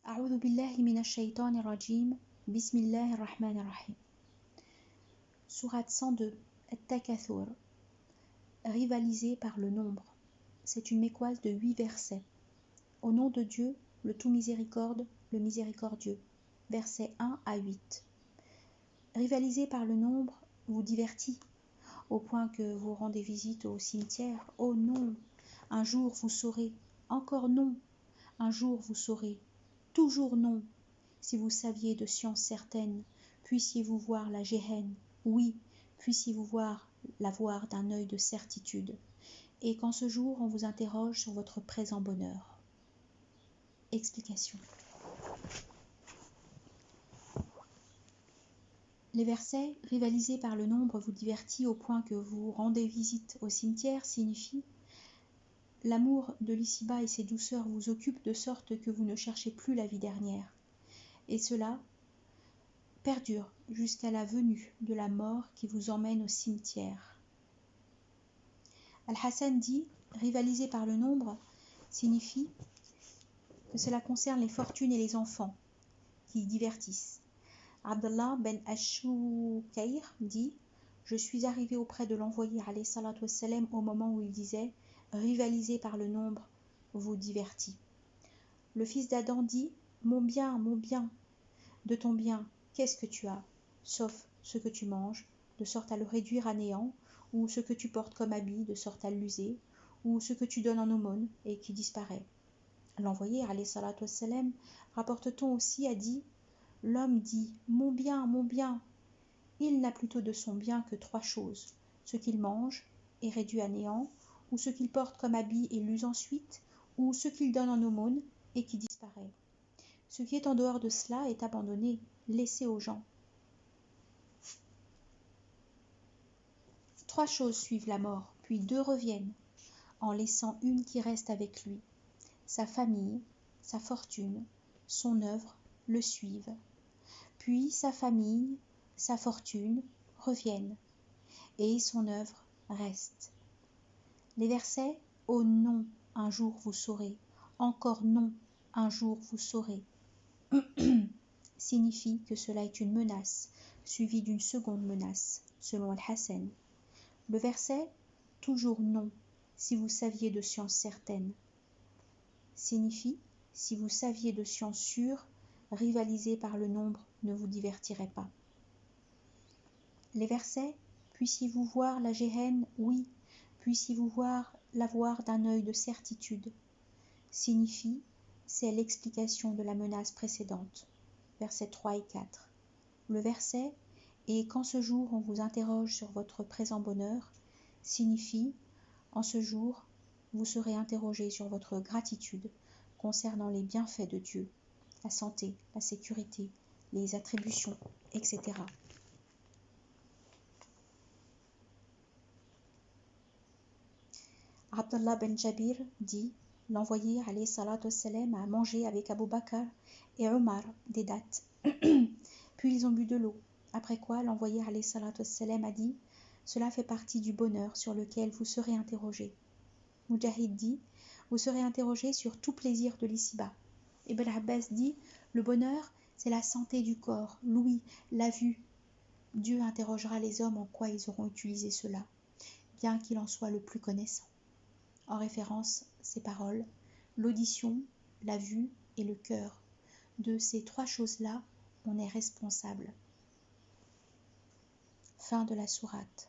أعوذ بالله من الشيطان الرجيم بسم الله الرحمن الرحيم. Sourate 102 At-Takathur, rivalisé par le nombre. C'est une mécoise de 8 versets. Au nom de Dieu, le tout miséricorde, le miséricordieux. Versets 1 à 8. Rivalisé par le nombre vous divertit, au point que vous rendez visite au cimetière. Oh non, un jour vous saurez. Encore non, un jour vous saurez. Toujours non. Si vous saviez de science certaine, puissiez-vous voir la géhenne. Oui, puissiez-vous la voir d'un œil de certitude. Et qu'en ce jour on vous interroge sur votre présent bonheur. Explication. Les versets « Rivalisés par le nombre vous divertit au point que vous rendez visite au cimetière » signifient « L'amour de l'ici-bas et ses douceurs vous occupent de sorte que vous ne cherchez plus la vie dernière. » Et cela perdure jusqu'à la venue de la mort qui vous emmène au cimetière. Al-Hassan dit « Rivaliser par le nombre » signifie que cela concerne les fortunes et les enfants qui divertissent. Abdallah ben Ash-Shukayr dit « Je suis arrivé auprès de l'envoyé alayhi salatu wassalam au moment où il disait « Rivaliser par le nombre vous divertit ». Le fils d'Adam dit « Mon bien, de ton bien, qu'est-ce que tu as, sauf ce que tu manges, de sorte à le réduire à néant, ou ce que tu portes comme habit, de sorte à l'user, ou ce que tu donnes en aumône et qui disparaît. » L'envoyé alayhi salatu wassalam, rapporte-t-on aussi, a dit « L'homme dit « Mon bien ». Il n'a plutôt de son bien que 3 choses, ce qu'il mange est réduit à néant, ou ce qu'il porte comme habit et l'use ensuite, ou ce qu'il donne en aumône et qui disparaît. Ce qui est en dehors de cela est abandonné, laissé aux gens. 3 choses suivent la mort, puis 2 reviennent, en laissant une qui reste avec lui. Sa famille, sa fortune, son œuvre le suivent. Puis sa famille, sa fortune reviennent, et son œuvre reste. Les versets « Oh non, un jour vous saurez »,« Encore non, un jour vous saurez » signifient que cela est une menace, suivie d'une seconde menace, selon Al-Hassan. Le verset « Toujours non, si vous saviez de science certaine » signifie « Si vous saviez de science sûre, rivaliser par le nombre ne vous divertirait pas. » Les versets « Puissiez-vous voir la géhenne » Oui, puissiez-vous la voir d'un œil de certitude signifie « C'est l'explication de la menace précédente. » Versets 3 et 4. Le verset « Et qu'en ce jour on vous interroge sur votre présent bonheur » signifie « En ce jour, vous serez interrogé sur votre gratitude concernant les bienfaits de Dieu, la santé, la sécurité, les attributions, etc. Abdallah ben Jabir dit « L'envoyé alayhi salatu wassalam a mangé avec Abu Bakr et Omar des dattes. Puis ils ont bu de l'eau. Après quoi, l'envoyé alayhi salatu wassalam a dit « Cela fait partie du bonheur sur lequel vous serez interrogé. » Mujahid dit « Vous serez interrogé sur tout plaisir de l'ici-bas. » Ibn Abbas dit « Le bonheur, c'est la santé du corps, l'ouïe, la vue. Dieu interrogera les hommes en quoi ils auront utilisé cela, bien qu'il en soit le plus connaissant. » En référence, ces paroles, l'audition, la vue et le cœur. De ces 3 choses-là, on est responsable. Fin de la sourate.